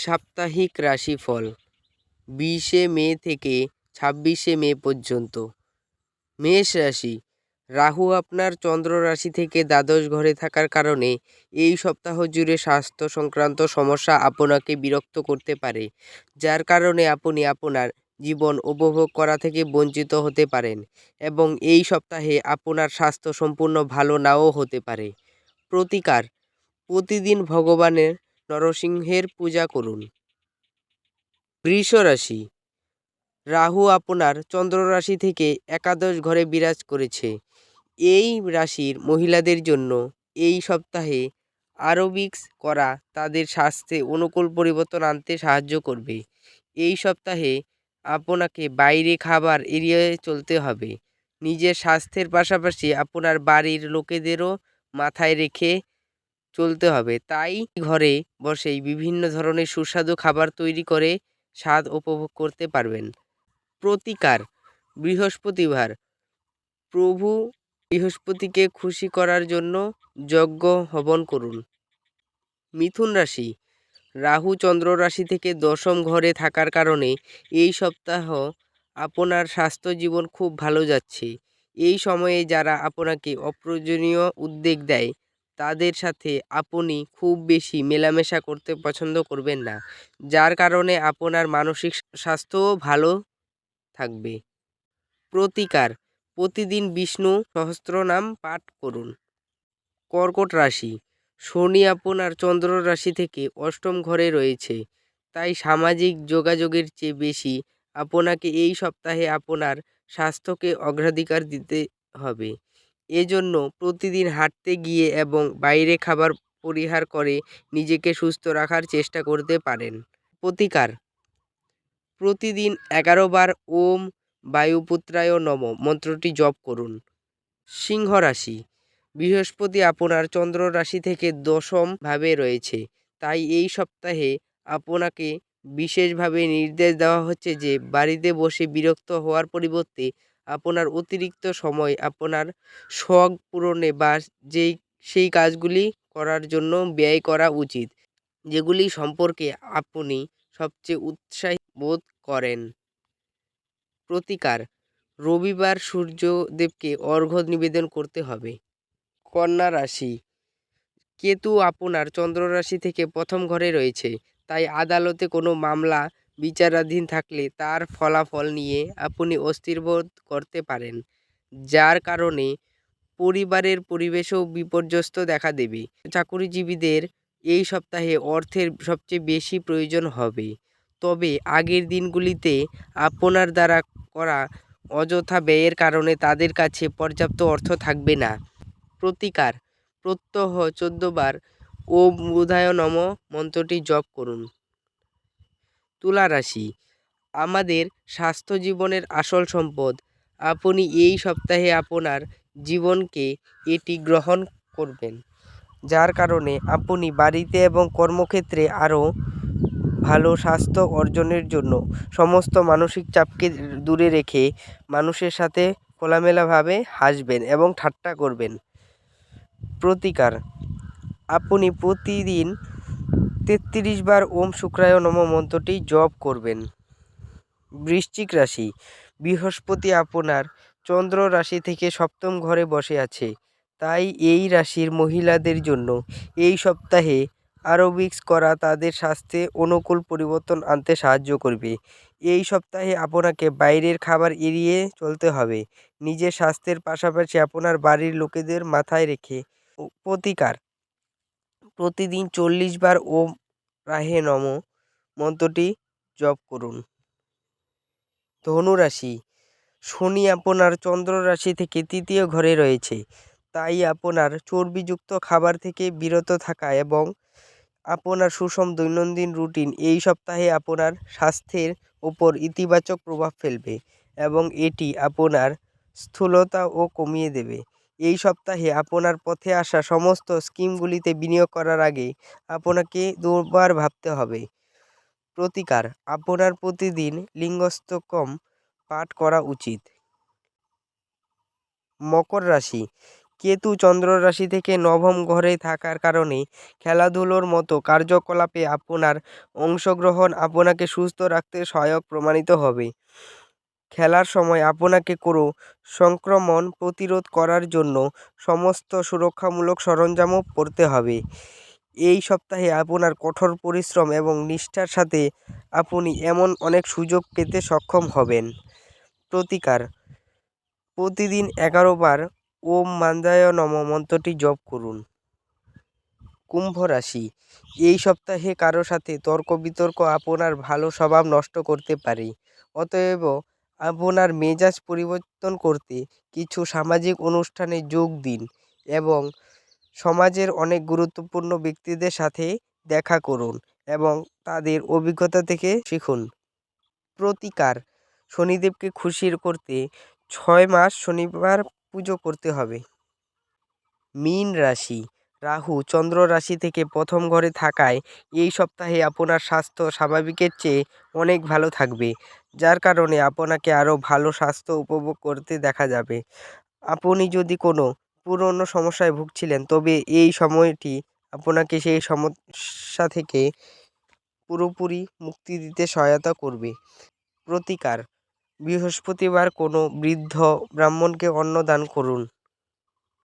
সাপ্তাহিক রাশিফল 20শে মে থেকে 26শে মে পর্যন্ত। মেষ রাশি, রাহু আপনার চন্দ্র রাশি থেকে দ্বাদশ ঘরে থাকার কারণে এই সপ্তাহ জুড়ে স্বাস্থ্য সংক্রান্ত সমস্যা আপনাকে বিরক্ত করতে পারে, যার কারণে আপনি আপনার জীবন উপভোগ করা থেকে বঞ্চিত হতে পারেন এবং এই সপ্তাহে আপনার স্বাস্থ্য সম্পূর্ণ ভালো নাও হতে পারে। প্রতিকার: প্রতিদিন ভগবানের নরসিংহের পূজা করুন। বৃষ রাশি, রাহু আপনার চন্দ্র রাশি থেকে একাদশ ঘরে বিরাজ করেছে। এই রাশির মহিলাদের জন্য এই সপ্তাহে আরোবিক্স করা তাদের স্বাস্থ্যে অনুকূল পরিবর্তন আনতে সাহায্য করবে। এই সপ্তাহে আপনাকে বাইরে খাবার এড়িয়ে চলতে হবে। নিজের স্বাস্থ্যের পাশাপাশি আপনার বাড়ির লোকেদেরও মাথায় রেখে চলতে হবে। তাই ঘরে বসেই বিভিন্ন ধরনের সুস্বাদু খাবার তৈরি করে স্বাদ উপভোগ করতে পারবেন। প্রতিকার: বৃহস্পতিবার, প্রভু বৃহস্পতিকে খুশি করার জন্য যজ্ঞ হবন করুন। মিথুন রাশি, রাহু চন্দ্র রাশি থেকে দশম ঘরে থাকার কারণে এই সপ্তাহ আপনার স্বাস্থ্য জীবন খুব ভালো যাচ্ছে। এই সময়ে যারা আপনাকে অপ্রয়োজনীয় উদ্বেগ দেয় তাদের সাথে আপনি খুব বেশি মেলামেশা করতে পছন্দ করবেন না, যার কারণে আপনার মানসিক স্বাস্থ্যও ভালো থাকবে। প্রতিকার: প্রতিদিন বিষ্ণু সহস্রনাম পাঠ করুন। কর্কট রাশি, শনি আপনার চন্দ্র রাশি থেকে অষ্টম ঘরে রয়েছে, তাই সামাজিক যোগাযোগের চেয়ে বেশি আপনাকে এই সপ্তাহে আপনার স্বাস্থ্যকে অগ্রাধিকার দিতে হবে। এজন্য প্রতিদিন হাঁটতে গিয়ে এবং বাইরে খাবার পরিহার করে নিজেকে সুস্থ রাখার চেষ্টা করতে পারেন। প্রতিকার: প্রতিদিন 11 বার ওম বায়ুপুত্রায় নম মন্ত্রটি জপ করুন। সিংহ রাশি, বৃহস্পতি আপনার চন্দ্র রাশি থেকে দশম ভাবে রয়েছে, তাই এই সপ্তাহে আপনাকে বিশেষভাবে নির্দেশ দেওয়া হচ্ছে যে বাড়িতে বসে বিরক্ত হওয়ার পরিবর্তে আপনার অতিরিক্ত সময় আপনার শখ পূরণে বা সেই কাজগুলি করার জন্য ব্যয় করা উচিত, যেগুলি সম্পর্কে আপনি সবচেয়ে উৎসাহী বোধ করেন। প্রতিকার: রবিবার সূর্যদেবকে অর্ঘ্য নিবেদন করতে হবে। কন্যা রাশি, কেতু আপনার চন্দ্র রাশি থেকে প্রথম ঘরে রয়েছে, তাই আদালতে কোনো মামলা বিচারাধীন থাকলে তার ফলাফল নিয়ে আপনি অস্থির বোধ করতে পারেন, যার কারণে পরিবারের পরিবেশও বিপর্যস্ত দেখা দেবে। চাকুরিজীবীদের এই সপ্তাহে অর্থের সবচেয়ে বেশি প্রয়োজন হবে, তবে আগের দিনগুলিতে আপনার দ্বারা করা অযথা ব্যয়ের কারণে তাদের কাছে পর্যাপ্ত অর্থ থাকবে না। প্রতিকার: প্রত্যহ 14 বার ওম বুধায় নম মন্ত্রটি জপ করুন। তুলা রাশি, আমাদের স্বাস্থ্য জীবনের আসল সম্পদ। আপনি এই সপ্তাহে আপনার জীবনকে এটি গ্রহণ করবেন, যার কারণে আপনি বাড়িতে এবং কর্মক্ষেত্রে আরও ভালো স্বাস্থ্য অর্জনের জন্য সমস্ত মানসিক চাপকে দূরে রেখে মানুষের সাথে খোলামেলাভাবে হাসবেন এবং ঠাট্টা করবেন। প্রতিকার: আপনি প্রতিদিন 33 বার ওম শুক্রায় নম মন্ত্রটি জপ করবেন। বৃশ্চিক রাশি, বৃহস্পতি আপনার চন্দ্র রাশি থেকে সপ্তম ঘরে বসে আছে, তাই এই রাশির মহিলাদের জন্য এই সপ্তাহে আরোবিক্স করা তাদের স্বাস্থ্যে অনুকূল পরিবর্তন আনতে সাহায্য করবে। এই সপ্তাহে আপনাকে বাইরের খাবার এড়িয়ে চলতে হবে, নিজের স্বাস্থ্যের পাশাপাশি আপনার বাড়ির লোকেদের মাথায় রেখে। প্রতিকার: প্রতিদিন 40 বার ওম রাহে নম মন্ত্রটি জপ করুন। ধনু রাশি, শনি আপনার চন্দ্র রাশি থেকে তৃতীয় ঘরে রয়েছে, তাই আপনার চর্বিযুক্ত খাবার থেকে বিরত থাকা এবং আপনার সুষম দৈনন্দিন রুটিন এই সপ্তাহে আপনার স্বাস্থ্যের ওপর ইতিবাচক প্রভাব ফেলবে এবং এটি আপনার স্থূলতাও কমিয়ে দেবে। এই সপ্তাহে আপনার পথে আসা সমস্ত স্কিমগুলিতে বিনিয়োগ করার আগে আপনাকে দুবার ভাবতে হবে। প্রতিকার: আপনার প্রতিদিন লিঙ্গস্তকম পাঠ করা উচিত। মকর রাশি, কেতু চন্দ্র রাশি থেকে নবম ঘরে থাকার কারণে খেলাধুলোর মতো কার্যকলাপে আপনার অংশগ্রহণ আপনাকে সুস্থ রাখতে সহায়ক প্রমাণিত হবে। খেলার সময় আপনাকে কোনো সংক্রমণ প্রতিরোধ করার জন্য সমস্ত সুরক্ষামূলক সরঞ্জামও পরতে হবে। এই সপ্তাহে আপনার কঠোর পরিশ্রম এবং নিষ্ঠার সাথে আপনি এমন অনেক সুযোগ পেতে সক্ষম হবেন। প্রতিকার: প্রতিদিন 11 বার ওম মান্দায় নম মন্ত্রটি জপ করুন। কুম্ভ রাশি, এই সপ্তাহে কারো সাথে তর্ক বিতর্ক আপনার ভালো স্বভাব নষ্ট করতে পারে। অতএব আপনার মেজাজ পরিবর্তন করতে কিছু সামাজিক অনুষ্ঠানে যোগ দিন এবং সমাজের অনেক গুরুত্বপূর্ণ ব্যক্তিদের সাথে দেখা করুন এবং তাদের অভিজ্ঞতা থেকে শিখুন। প্রতিকার: শনিদেবকে খুশি করতে 6 মাস শনিবার পুজো করতে হবে। মীন রাশি, রাহু চন্দ্র রাশি থেকে প্রথম ঘরে থাকায় এই সপ্তাহে আপনার স্বাস্থ্য স্বাভাবিকের চেয়ে অনেক ভালো থাকবে, যার কারণে আপনাকে আরও ভালো স্বাস্থ্য উপভোগ করতে দেখা যাবে। আপনি যদি কোনো পুরনো সমস্যায় ভুগছিলেন, তবে এই সময়টি আপনাকে সেই সমস্যা থেকে পুরোপুরি মুক্তি দিতে সহায়তা করবে। প্রতিকার: বৃহস্পতিবার কোনো বৃদ্ধ ব্রাহ্মণকে অন্ন দান করুন।